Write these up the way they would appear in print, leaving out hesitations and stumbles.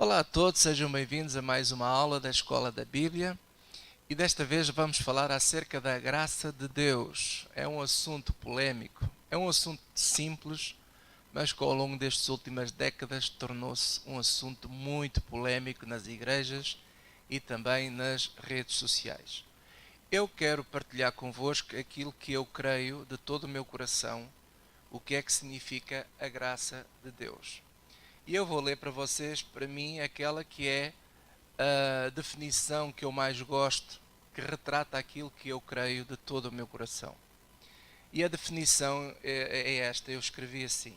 Olá a todos, sejam bem-vindos a mais uma aula da Escola da Bíblia e desta vez vamos falar acerca da graça de Deus. É um assunto polémico, é um assunto simples, mas que ao longo destas últimas décadas tornou-se um assunto muito polémico nas igrejas e também nas redes sociais. Eu quero partilhar convosco aquilo que eu creio de todo o meu coração, o que é que significa a graça de Deus. E eu vou ler para vocês, para mim, aquela que é a definição que eu mais gosto, que retrata aquilo que eu creio de todo o meu coração. E a definição é esta, eu escrevi assim: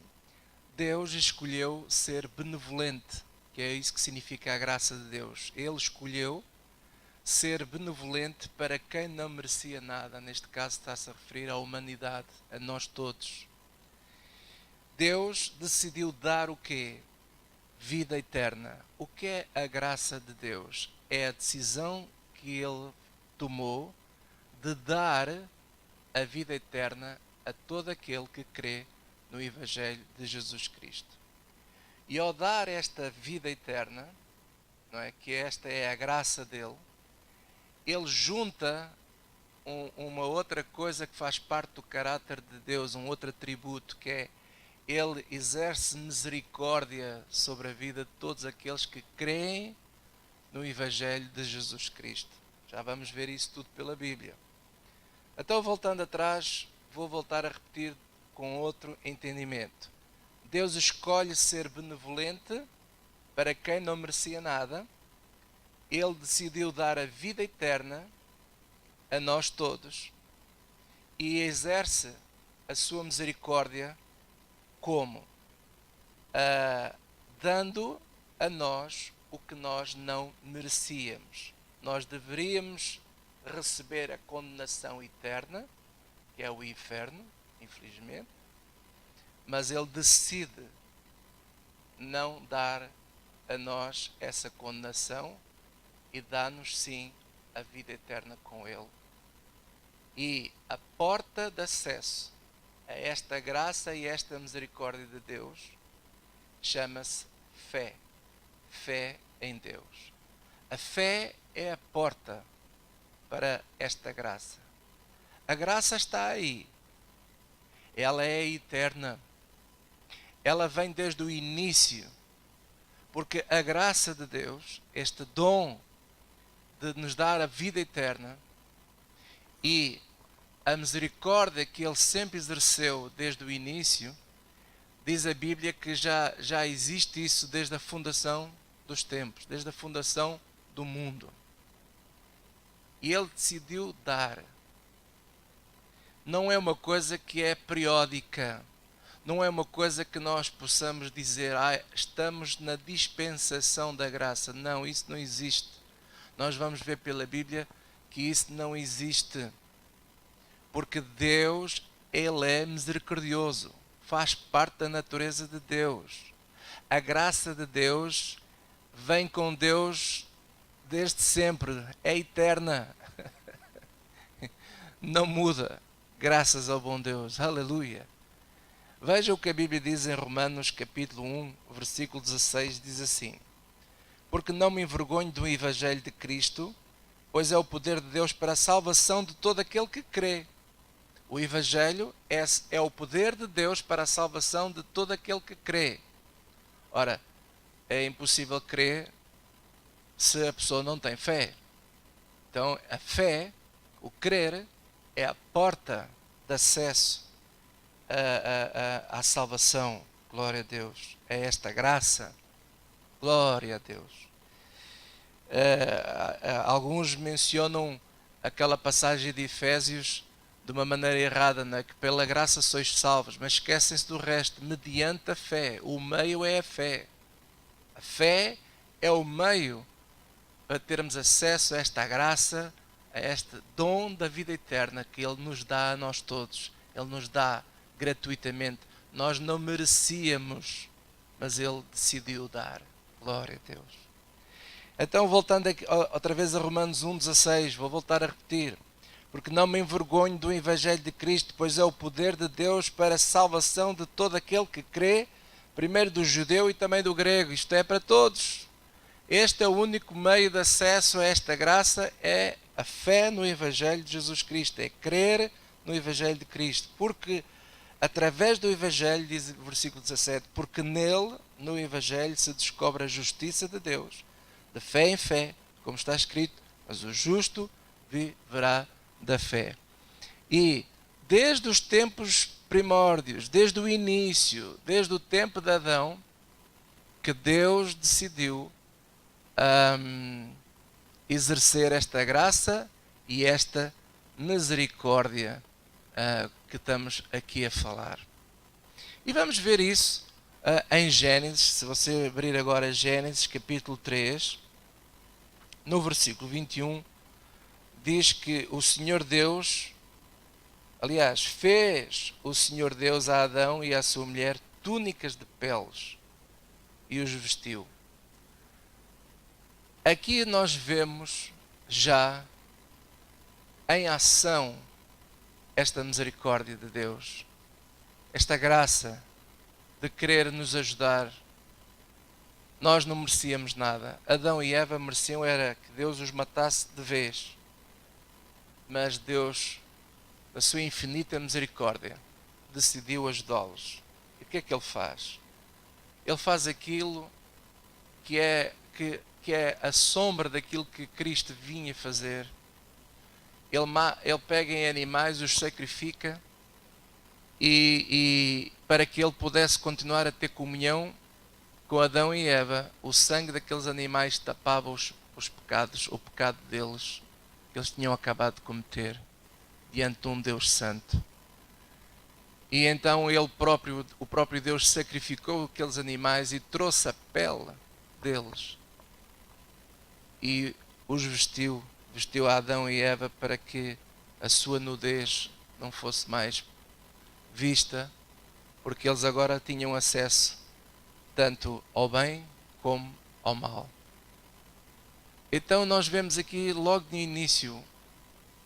Deus escolheu ser benevolente, que é isso que significa a graça de Deus. Ele escolheu ser benevolente para quem não merecia nada. Neste caso está-se a referir à humanidade, a nós todos. Deus decidiu dar o quê? Vida eterna. O que é a graça de Deus? É a decisão que Ele tomou de dar a vida eterna a todo aquele que crê no Evangelho de Jesus Cristo. E ao dar esta vida eterna, não é, que esta é a graça dele, Ele junta uma outra coisa que faz parte do caráter de Deus, um outro atributo, que é Ele exerce misericórdia sobre a vida de todos aqueles que creem no Evangelho de Jesus Cristo. Já vamos ver isso tudo pela Bíblia. Então, voltando atrás, vou voltar a repetir com outro entendimento. Deus escolhe ser benevolente para quem não merecia nada. Ele decidiu dar a vida eterna a nós todos e exerce a sua misericórdia como? Dando a nós o que nós não merecíamos. Nós deveríamos receber a condenação eterna, que é o inferno, infelizmente, mas Ele decide não dar a nós essa condenação e dá-nos sim a vida eterna com Ele. E a porta de acesso a esta graça e esta misericórdia de Deus chama-se fé. Fé em Deus. A fé é a porta para esta graça. A graça está aí. Ela é eterna. Ela vem desde o início. Porque a graça de Deus, este dom de nos dar a vida eterna e a misericórdia que Ele sempre exerceu desde o início, diz a Bíblia que já existe isso desde a fundação dos tempos, desde a fundação do mundo. E Ele decidiu dar. Não é uma coisa que é periódica. Não é uma coisa que nós possamos dizer, estamos na dispensação da graça. Não, isso não existe. Nós vamos ver pela Bíblia que isso não existe. Porque Deus, Ele é misericordioso. Faz parte da natureza de Deus. A graça de Deus vem com Deus desde sempre. É eterna. Não muda. Graças ao bom Deus. Aleluia. Veja o que a Bíblia diz em Romanos capítulo 1, versículo 16. Diz assim: Porque não me envergonho do Evangelho de Cristo, pois é o poder de Deus para a salvação de todo aquele que crê. O Evangelho é o poder de Deus para a salvação de todo aquele que crê. Ora, é impossível crer se a pessoa não tem fé. Então, a fé, o crer, é a porta de acesso à salvação. Glória a Deus. É esta graça. Glória a Deus. Alguns mencionam aquela passagem de Efésios de uma maneira errada, não é? Que pela graça sois salvos, mas esquecem-se do resto, mediante a fé. O meio é a fé. A fé é o meio para termos acesso a esta graça, a este dom da vida eterna que Ele nos dá a nós todos. Ele nos dá gratuitamente. Nós não merecíamos, mas Ele decidiu dar. Glória a Deus. Então, voltando aqui, outra vez a Romanos 1,16, vou voltar a repetir. Porque não me envergonho do Evangelho de Cristo, pois é o poder de Deus para a salvação de todo aquele que crê, primeiro do judeu e também do grego. Isto é para todos. Este é o único meio de acesso a esta graça, é a fé no Evangelho de Jesus Cristo, é crer no Evangelho de Cristo, porque através do Evangelho, diz o versículo 17, porque nele, no Evangelho, se descobre a justiça de Deus, de fé em fé, como está escrito, mas o justo viverá da fé. E desde os tempos primórdios, desde o início, desde o tempo de Adão, que Deus decidiu exercer esta graça e esta misericórdia que estamos aqui a falar. E vamos ver isso em Gênesis. Se você abrir agora Gênesis capítulo 3, no versículo 21, diz que o Senhor Deus, aliás, fez o Senhor Deus a Adão e à sua mulher túnicas de peles e os vestiu. Aqui nós vemos já em ação esta misericórdia de Deus, esta graça de querer nos ajudar. Nós não merecíamos nada. Adão e Eva mereciam era que Deus os matasse de vez. Mas Deus, na sua infinita misericórdia, decidiu ajudá-los. E o que é que Ele faz? Ele faz aquilo que é a sombra daquilo que Cristo vinha fazer. Ele pega em animais, os sacrifica e para que ele pudesse continuar a ter comunhão com Adão e Eva, o sangue daqueles animais tapava os pecados, o pecado deles, que eles tinham acabado de cometer diante de um Deus santo. E então o próprio Deus sacrificou aqueles animais e trouxe a pele deles e os vestiu a Adão e Eva para que a sua nudez não fosse mais vista, porque eles agora tinham acesso tanto ao bem como ao mal. Então nós vemos aqui logo no início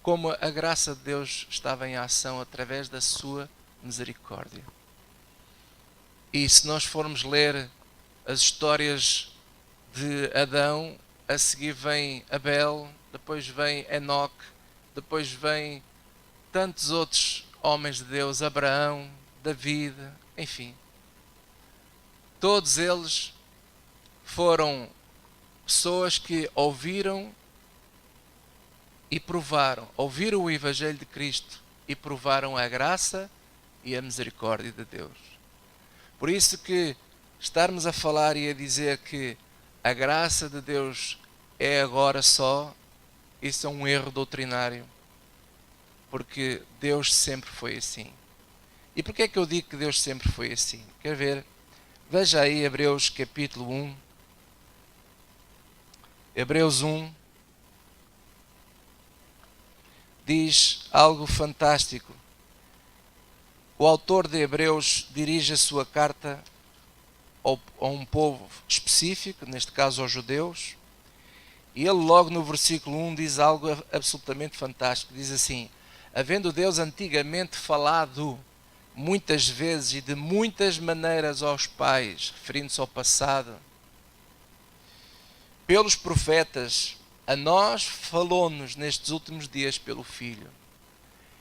como a graça de Deus estava em ação através da sua misericórdia. E se nós formos ler as histórias de Adão, a seguir vem Abel, depois vem Enoque, depois vem tantos outros homens de Deus, Abraão, David, enfim. Todos eles foram pessoas que ouviram e provaram, ouviram o Evangelho de Cristo e provaram a graça e a misericórdia de Deus. Por isso que estarmos a falar e a dizer que a graça de Deus é agora só, isso é um erro doutrinário, porque Deus sempre foi assim. E porquê é que eu digo que Deus sempre foi assim? Quer ver? Veja aí Hebreus capítulo 1. Hebreus 1 diz algo fantástico. O autor de Hebreus dirige a sua carta a um povo específico, neste caso aos judeus, e ele logo no versículo 1 diz algo absolutamente fantástico. Diz assim: havendo Deus antigamente falado muitas vezes e de muitas maneiras aos pais, referindo-se ao passado, pelos profetas, a nós falou-nos nestes últimos dias pelo Filho.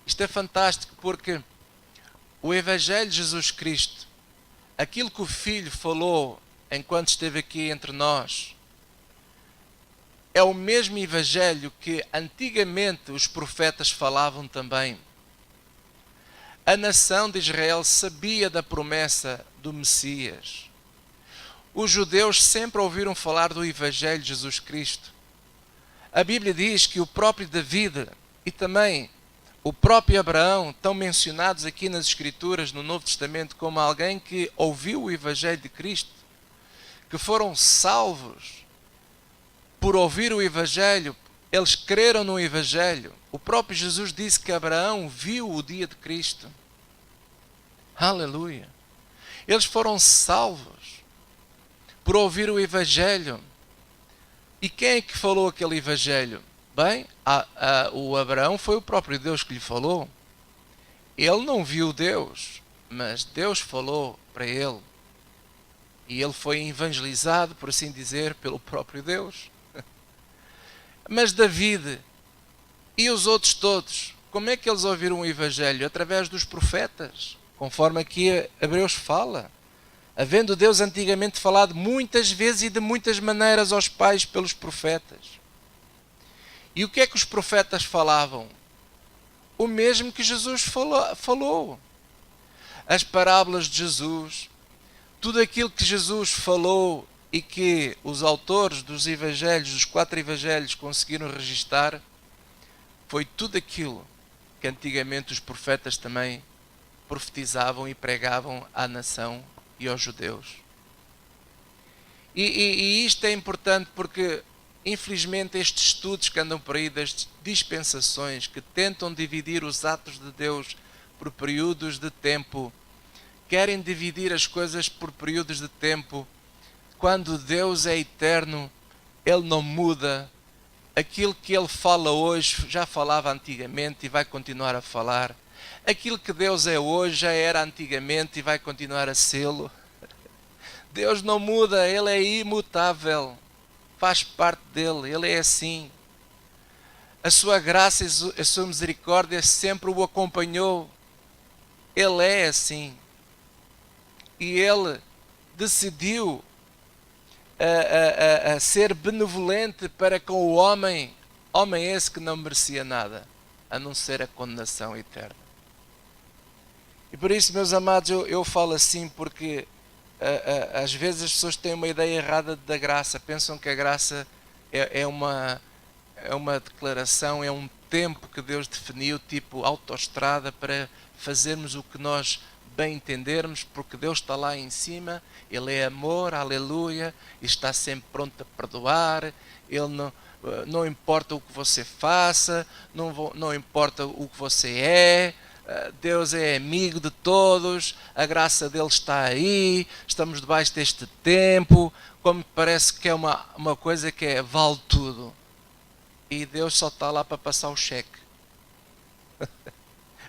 Isto é fantástico porque o Evangelho de Jesus Cristo, aquilo que o Filho falou enquanto esteve aqui entre nós, é o mesmo Evangelho que antigamente os profetas falavam também. A nação de Israel sabia da promessa do Messias. Os judeus sempre ouviram falar do Evangelho de Jesus Cristo. A Bíblia diz que o próprio David e também o próprio Abraão estão mencionados aqui nas Escrituras, no Novo Testamento, como alguém que ouviu o Evangelho de Cristo, que foram salvos por ouvir o Evangelho, eles creram no Evangelho. O próprio Jesus disse que Abraão viu o dia de Cristo. Aleluia! Eles foram salvos por ouvir o Evangelho. E quem é que falou aquele Evangelho? Bem, o Abraão foi o próprio Deus que lhe falou. Ele não viu Deus, mas Deus falou para ele. E ele foi evangelizado, por assim dizer, pelo próprio Deus. Mas David e os outros todos, como é que eles ouviram o Evangelho? Através dos profetas, conforme aqui Hebreus fala. Havendo Deus antigamente falado muitas vezes e de muitas maneiras aos pais pelos profetas. E o que é que os profetas falavam? O mesmo que Jesus falou. As parábolas de Jesus, tudo aquilo que Jesus falou e que os autores dos evangelhos, dos 4 evangelhos, conseguiram registar, foi tudo aquilo que antigamente os profetas também profetizavam e pregavam à nação e aos judeus. E isto é importante porque, infelizmente, estes estudos que andam por aí, das dispensações, que tentam dividir os atos de Deus por períodos de tempo, querem dividir as coisas por períodos de tempo, quando Deus é eterno, Ele não muda. Aquilo que Ele fala hoje, já falava antigamente e vai continuar a falar. Aquilo que Deus é hoje, já era antigamente e vai continuar a sê-lo. Deus não muda, Ele é imutável. Faz parte dele, Ele é assim. A sua graça e a sua misericórdia sempre o acompanhou. Ele é assim. E Ele decidiu a ser benevolente para com o homem esse que não merecia nada, a não ser a condenação eterna. E por isso, meus amados, eu falo assim porque às vezes as pessoas têm uma ideia errada da graça, pensam que a graça é uma declaração, é um tempo que Deus definiu, tipo autoestrada, para fazermos o que nós bem entendermos, porque Deus está lá em cima, Ele é amor, aleluia, e está sempre pronto a perdoar. Ele não importa o que você faça, não importa o que você é, Deus é amigo de todos, a graça dele está aí, estamos debaixo deste tempo, como parece que é uma coisa que vale tudo. E Deus só está lá para passar o cheque,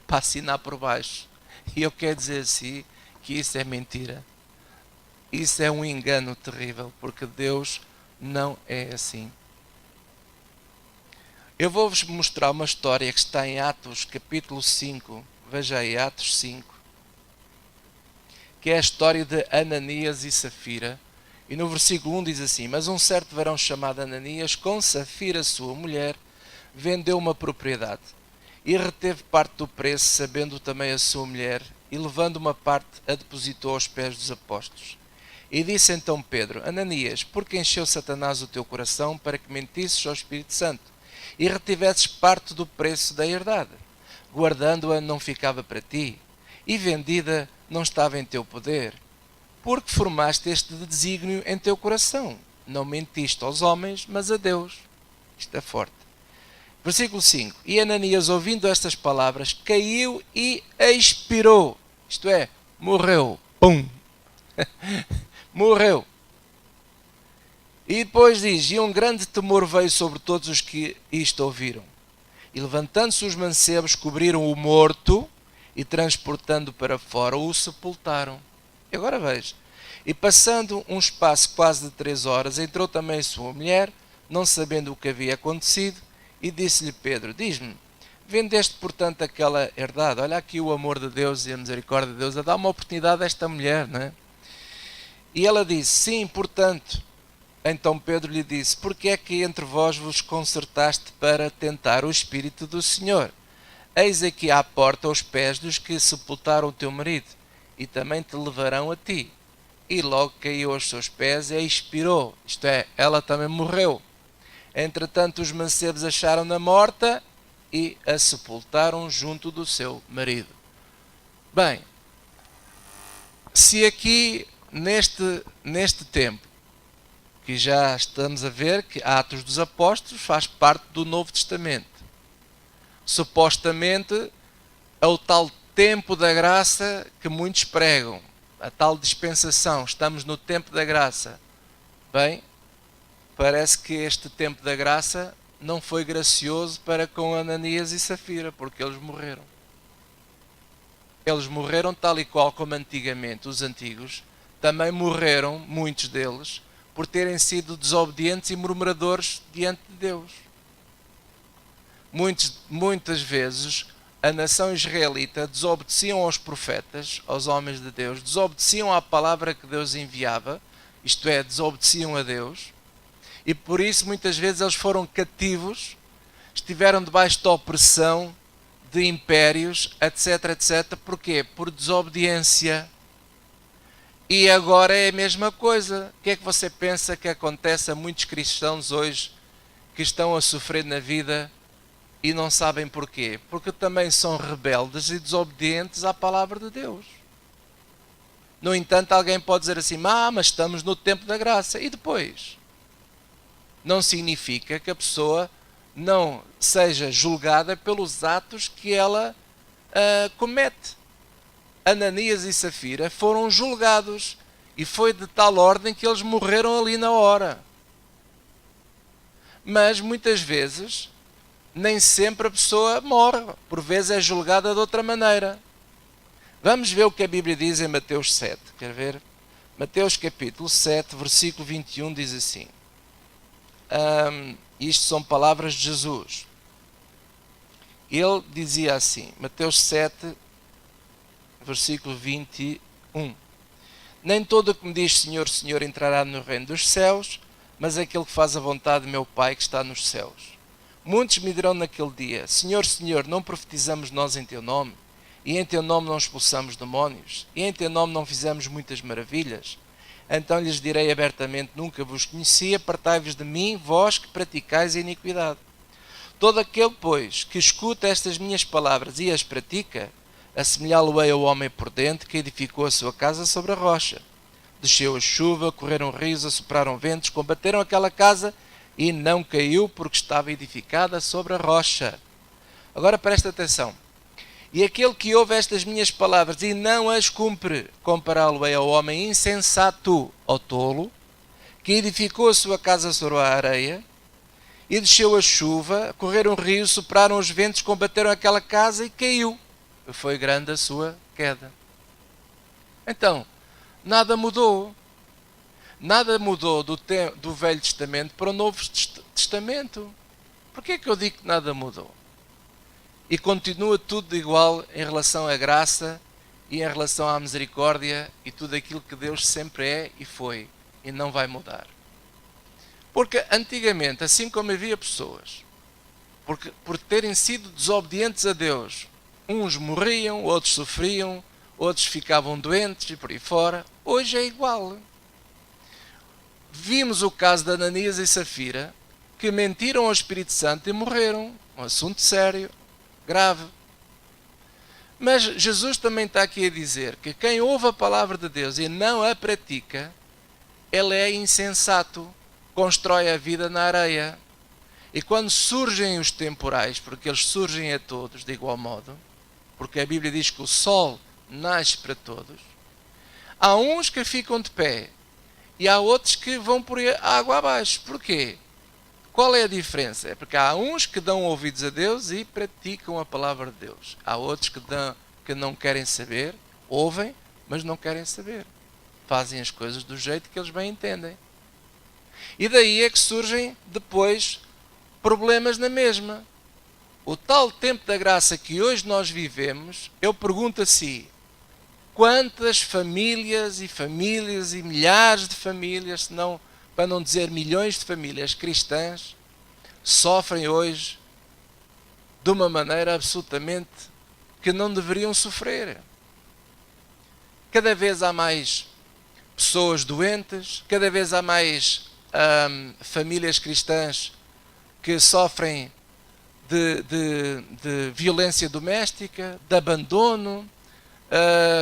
para assinar por baixo. E eu quero dizer assim, que isso é mentira. Isso é um engano terrível, porque Deus não é assim. Eu vou-vos mostrar uma história que está em Atos capítulo 5. Veja aí, Atos 5. Que é a história de Ananias e Safira. E no versículo 1 diz assim: Mas um certo varão chamado Ananias, com Safira sua mulher, vendeu uma propriedade. E reteve parte do preço, sabendo também a sua mulher, e levando uma parte, a depositou aos pés dos apóstolos. E disse então Pedro: Ananias, por que encheu Satanás o teu coração para que mentisses ao Espírito Santo e retivesses parte do preço da herdade? Guardando-a não ficava para ti, e vendida não estava em teu poder. Porque formaste este desígnio em teu coração. Não mentiste aos homens, mas a Deus. Isto é forte. Versículo 5. E Ananias, ouvindo estas palavras, caiu e expirou. Isto é, morreu. Pum! Morreu. E depois diz: E um grande temor veio sobre todos os que isto ouviram. E levantando-se os mancebos, cobriram o morto e, transportando para fora, o sepultaram. E agora veja. E passando um espaço quase de 3 horas, entrou também sua mulher, não sabendo o que havia acontecido, e disse-lhe Pedro: Diz-me, vendeste portanto aquela herdade? Olha aqui o amor de Deus e a misericórdia de Deus a dar uma oportunidade a esta mulher, não é? E ela disse: Sim, portanto. Então Pedro lhe disse: Porque é que entre vós vos concertaste para tentar o Espírito do Senhor? Eis aqui à porta os pés dos que sepultaram o teu marido, e também te levarão a ti. E logo caiu aos seus pés e expirou. Isto é, ela também morreu. Entretanto, os mancebos acharam-na morta e a sepultaram junto do seu marido. Bem, se aqui neste tempo, que já estamos a ver que Atos dos Apóstolos faz parte do Novo Testamento, supostamente é o tal tempo da graça que muitos pregam, a tal dispensação, estamos no tempo da graça. Bem, parece que este tempo da graça não foi gracioso para com Ananias e Safira, porque eles morreram. Eles morreram tal e qual como antigamente os antigos também morreram, muitos deles, por terem sido desobedientes e murmuradores diante de Deus. Muitas vezes a nação israelita desobedeciam aos profetas, aos homens de Deus, desobedeciam à palavra que Deus enviava, isto é, desobedeciam a Deus, e por isso muitas vezes eles foram cativos, estiveram debaixo da opressão de impérios, etc, etc. Porquê? Por desobediência. E agora é a mesma coisa. O que é que você pensa que acontece a muitos cristãos hoje que estão a sofrer na vida e não sabem porquê? Porque também são rebeldes e desobedientes à palavra de Deus. No entanto, alguém pode dizer assim, mas estamos no tempo da graça. E depois? Não significa que a pessoa não seja julgada pelos atos que ela comete. Ananias e Safira foram julgados e foi de tal ordem que eles morreram ali na hora. Mas muitas vezes, nem sempre a pessoa morre, por vezes é julgada de outra maneira. Vamos ver o que a Bíblia diz em Mateus 7, quer ver? Mateus capítulo 7, versículo 21 diz assim, isto são palavras de Jesus. Ele dizia assim, Mateus 7, versículo 21. Nem todo o que me diz Senhor, Senhor entrará no reino dos céus, mas aquele que faz a vontade de meu Pai que está nos céus. Muitos me dirão naquele dia, Senhor, Senhor, não profetizamos nós em Teu nome? E em Teu nome não expulsamos demónios? E em Teu nome não fizemos muitas maravilhas? Então lhes direi abertamente, nunca vos conheci, apartai-vos de mim, vós que praticais a iniquidade. Todo aquele, pois, que escuta estas minhas palavras e as pratica, assemelhá-lo-ei ao homem prudente que edificou a sua casa sobre a rocha. Desceu a chuva, correram rios, assopraram ventos, combateram aquela casa e não caiu porque estava edificada sobre a rocha. Agora presta atenção. E aquele que ouve estas minhas palavras e não as cumpre, compará-lo-ei ao homem insensato, ao tolo, que edificou a sua casa sobre a areia, e desceu a chuva, correram rios, sopraram os ventos, combateram aquela casa e caiu. Foi grande a sua queda. Então, nada mudou. Nada mudou do Velho Testamento para o Novo Testamento. Porquê é que eu digo que nada mudou? E continua tudo igual em relação à graça e em relação à misericórdia e tudo aquilo que Deus sempre é e foi e não vai mudar. Porque antigamente, assim como havia pessoas, por terem sido desobedientes a Deus, uns morriam, outros sofriam, outros ficavam doentes e por aí fora, hoje é igual. Vimos o caso de Ananias e Safira, que mentiram ao Espírito Santo e morreram. Um assunto sério, grave. Mas Jesus também está aqui a dizer que quem ouve a palavra de Deus e não a pratica, ele é insensato, constrói a vida na areia. E quando surgem os temporais, porque eles surgem a todos de igual modo, porque a Bíblia diz que o sol nasce para todos, há uns que ficam de pé e há outros que vão por água abaixo. Porquê? Qual é a diferença? É porque há uns que dão ouvidos a Deus e praticam a palavra de Deus. Há outros que não querem saber, ouvem, mas não querem saber. Fazem as coisas do jeito que eles bem entendem. E daí é que surgem depois problemas na mesma. O tal tempo da graça que hoje nós vivemos, eu pergunto assim, quantas famílias e milhares de famílias, se não, para não dizer milhões de famílias cristãs, sofrem hoje de uma maneira absolutamente que não deveriam sofrer. Cada vez há mais pessoas doentes, cada vez há mais famílias cristãs que sofrem de violência doméstica, de abandono,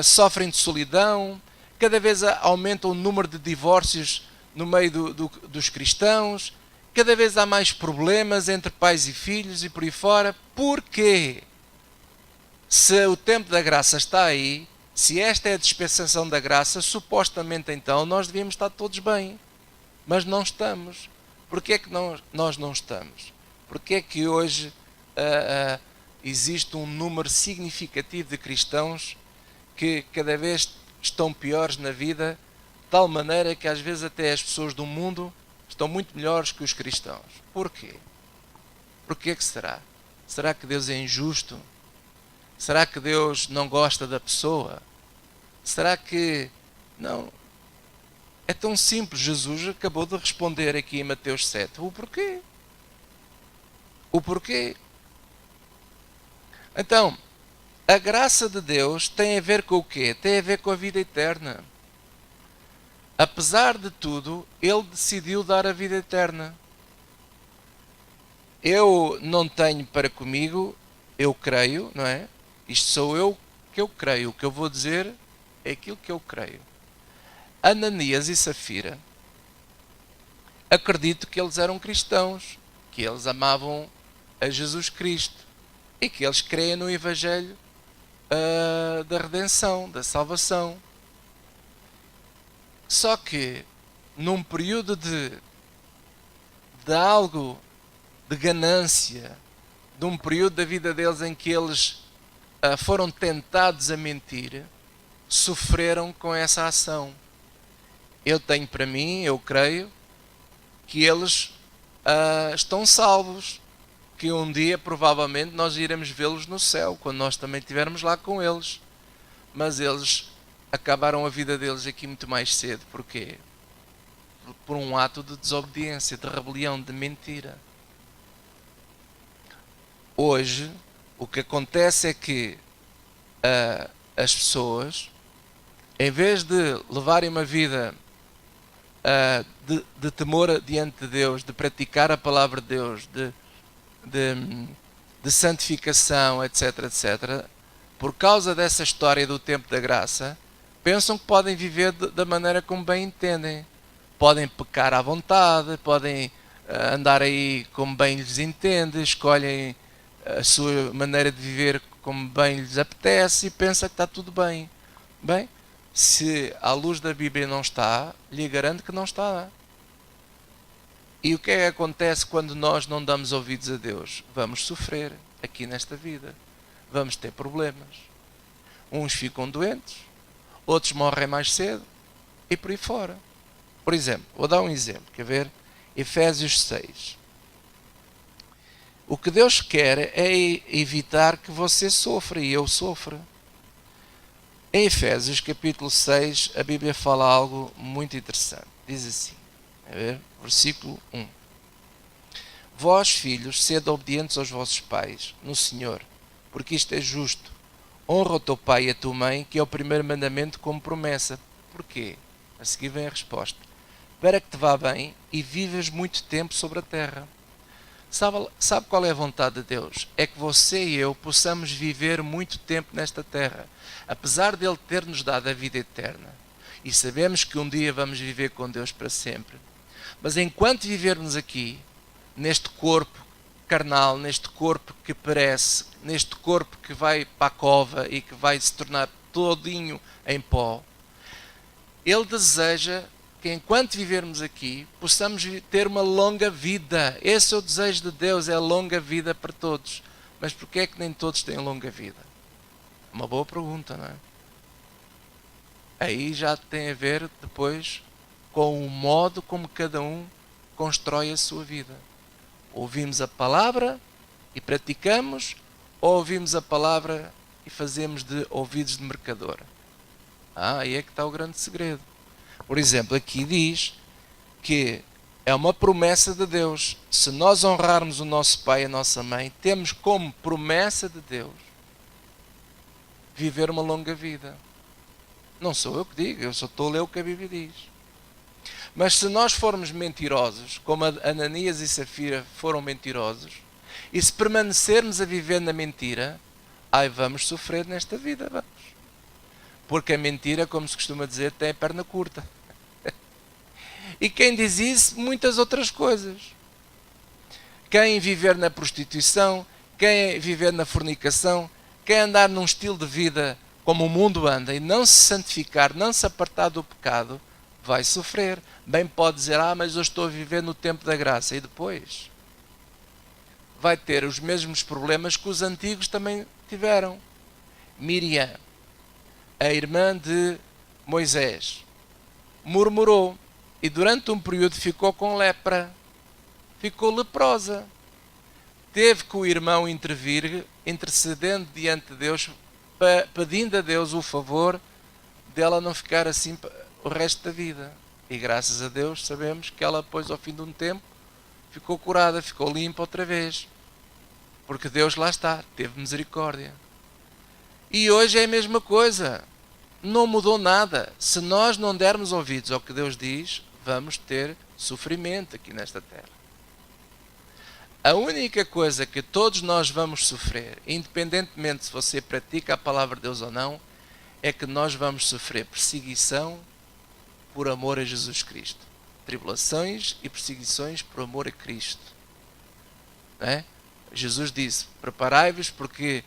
sofrem de solidão, cada vez aumenta o número de divórcios no meio dos cristãos, cada vez há mais problemas entre pais e filhos e por aí fora. Porquê? Se o tempo da graça está aí, se esta é a dispensação da graça, supostamente então nós devíamos estar todos bem, mas não estamos. Porquê é que nós não estamos? Porquê é que hoje existe um número significativo de cristãos que cada vez estão piores na vida tal maneira que às vezes até as pessoas do mundo estão muito melhores que os cristãos. Porquê? Porquê que será? Será que Deus é injusto? Será que Deus não gosta da pessoa? Será que... Não. É tão simples. Jesus acabou de responder aqui em Mateus 7. O porquê? O porquê? Então, a graça de Deus tem a ver com o quê? Tem a ver com a vida eterna. Apesar de tudo, Ele decidiu dar a vida eterna. Eu não tenho para comigo, eu creio, não é? Isto sou eu que eu creio. O que eu vou dizer é aquilo que eu creio. Ananias e Safira, acredito que eles eram cristãos, que eles amavam a Jesus Cristo e que eles creem no Evangelho da redenção, da salvação. Só que num período de algo de ganância, de um período da vida deles em que eles foram tentados a mentir, sofreram com essa ação. Eu tenho para mim, eu creio, que eles estão salvos, que um dia provavelmente nós iremos vê-los no céu, quando nós também estivermos lá com eles. Mas eles acabaram a vida deles aqui muito mais cedo. Porquê? Por um ato de desobediência, de rebelião, de mentira. Hoje, o que acontece é que as pessoas, em vez de levarem uma vida de temor diante de Deus, de praticar a palavra de Deus, de santificação, etc, etc, por causa dessa história do tempo da graça, pensam que podem viver da maneira como bem entendem. Podem pecar à vontade, podem andar aí como bem lhes entende, escolhem a sua maneira de viver como bem lhes apetece e pensam que está tudo bem. Bem, se à luz da Bíblia não está, lhe garanto que não está. E o que é que acontece quando nós não damos ouvidos a Deus? Vamos sofrer aqui nesta vida. Vamos ter problemas. Uns ficam doentes, outros morrem mais cedo e por aí fora. Por exemplo, vou dar um exemplo, quer ver? Efésios 6. O que Deus quer é evitar que você sofra e eu sofra. Em Efésios capítulo 6, a Bíblia fala algo muito interessante. Diz assim, a ver? Versículo 1. Vós, filhos, sede obedientes aos vossos pais, no Senhor, porque isto é justo. Honra o teu pai e a tua mãe, que é o primeiro mandamento como promessa. Porquê? A seguir vem a resposta. Para que te vá bem e vivas muito tempo sobre a terra. Sabe qual é a vontade de Deus? É que você e eu possamos viver muito tempo nesta terra. Apesar dele ter-nos dado a vida eterna. E sabemos que um dia vamos viver com Deus para sempre. Mas enquanto vivermos aqui, neste corpo carnal, neste corpo que perece, neste corpo que vai para a cova e que vai se tornar todinho em pó, Ele deseja que enquanto vivermos aqui, possamos ter uma longa vida. Esse é o desejo de Deus, é a longa vida para todos. Mas porquê é que nem todos têm longa vida? Uma boa pergunta, não é? Aí já tem a ver depois com o modo como cada um constrói a sua vida. Ouvimos a palavra e praticamos, ou ouvimos a palavra e fazemos de ouvidos de mercador? Aí é que está o grande segredo. Por exemplo, aqui diz que é uma promessa de Deus. Se nós honrarmos o nosso pai e a nossa mãe, temos como promessa de Deus viver uma longa vida. Não sou eu que digo, eu só estou a ler o que a Bíblia diz. Mas se nós formos mentirosos, como Ananias e Safira foram mentirosos, e se permanecermos a viver na mentira, vamos sofrer nesta vida, vamos. Porque a mentira, como se costuma dizer, tem a perna curta. E quem diz isso, muitas outras coisas. Quem viver na prostituição, quem viver na fornicação, quem andar num estilo de vida como o mundo anda e não se santificar, não se apartar do pecado, vai sofrer. Bem pode dizer, mas eu estou a viver no tempo da graça. E depois vai ter os mesmos problemas que os antigos também tiveram. Miriam, a irmã de Moisés, murmurou e durante um período ficou com lepra, ficou leprosa. Teve que o irmão intervir, intercedendo diante de Deus, pedindo a Deus o favor dela não ficar assim o resto da vida. E graças a Deus sabemos que ela depois, ao fim de um tempo, ficou curada, ficou limpa outra vez. Porque Deus lá está, teve misericórdia. E hoje é a mesma coisa. Não mudou nada. Se nós não dermos ouvidos ao que Deus diz, vamos ter sofrimento aqui nesta terra. A única coisa que todos nós vamos sofrer, independentemente se você pratica a palavra de Deus ou não, é que nós vamos sofrer perseguição por amor a Jesus Cristo. Tribulações e perseguições por amor a Cristo. Não é? Jesus disse, preparai-vos porque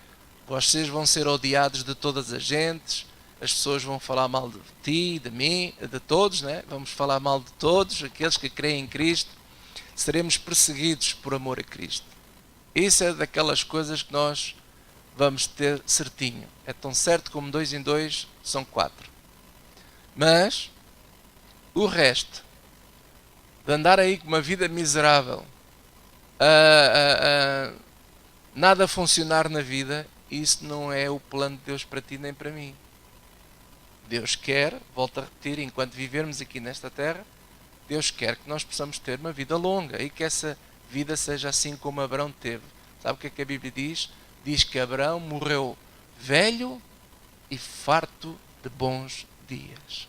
vocês vão ser odiados de todas as gentes, as pessoas vão falar mal de ti, de mim, de todos, né? Vamos falar mal de todos, aqueles que creem em Cristo, seremos perseguidos por amor a Cristo. Isso é daquelas coisas que nós vamos ter certinho. É tão certo como 2 em 2 são 4. Mas o resto, de andar aí com uma vida miserável, nada a funcionar na vida, isso não é o plano de Deus para ti nem para mim. Deus quer, volto a repetir, enquanto vivermos aqui nesta terra, Deus quer que nós possamos ter uma vida longa e que essa vida seja assim como Abraão teve. Sabe o que é que a Bíblia diz? Diz que Abraão morreu velho e farto de bons dias.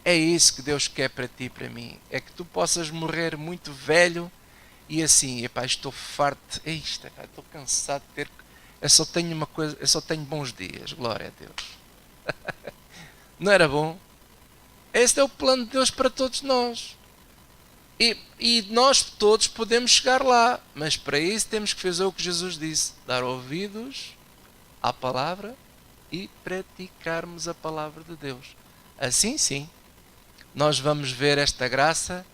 É isso que Deus quer para ti e para mim. É que tu possas morrer muito velho e assim, epá, estou farto, estou cansado de ter... Eu só tenho uma coisa, eu só tenho bons dias, glória a Deus. Não era bom? Este é o plano de Deus para todos nós. E nós todos podemos chegar lá, mas para isso temos que fazer o que Jesus disse, dar ouvidos à palavra e praticarmos a palavra de Deus. Assim sim, nós vamos ver esta graça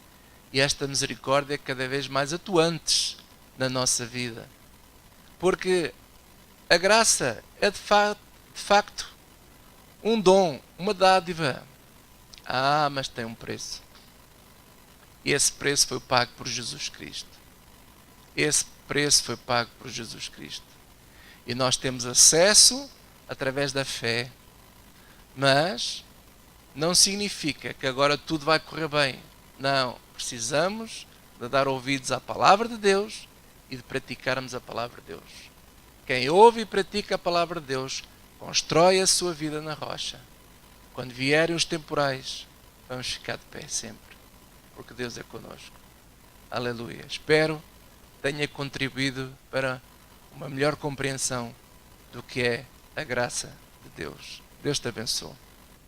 e esta misericórdia cada vez mais atuantes na nossa vida. Porque a graça é de facto um dom, uma dádiva. Mas tem um preço. E esse preço foi pago por Jesus Cristo. Esse preço foi pago por Jesus Cristo. E nós temos acesso através da fé. Mas não significa que agora tudo vai correr bem. Não. Precisamos de dar ouvidos à palavra de Deus e de praticarmos a palavra de Deus. Quem ouve e pratica a palavra de Deus, constrói a sua vida na rocha. Quando vierem os temporais, vamos ficar de pé sempre, porque Deus é connosco. Aleluia. Espero que tenha contribuído para uma melhor compreensão do que é a graça de Deus. Deus te abençoe.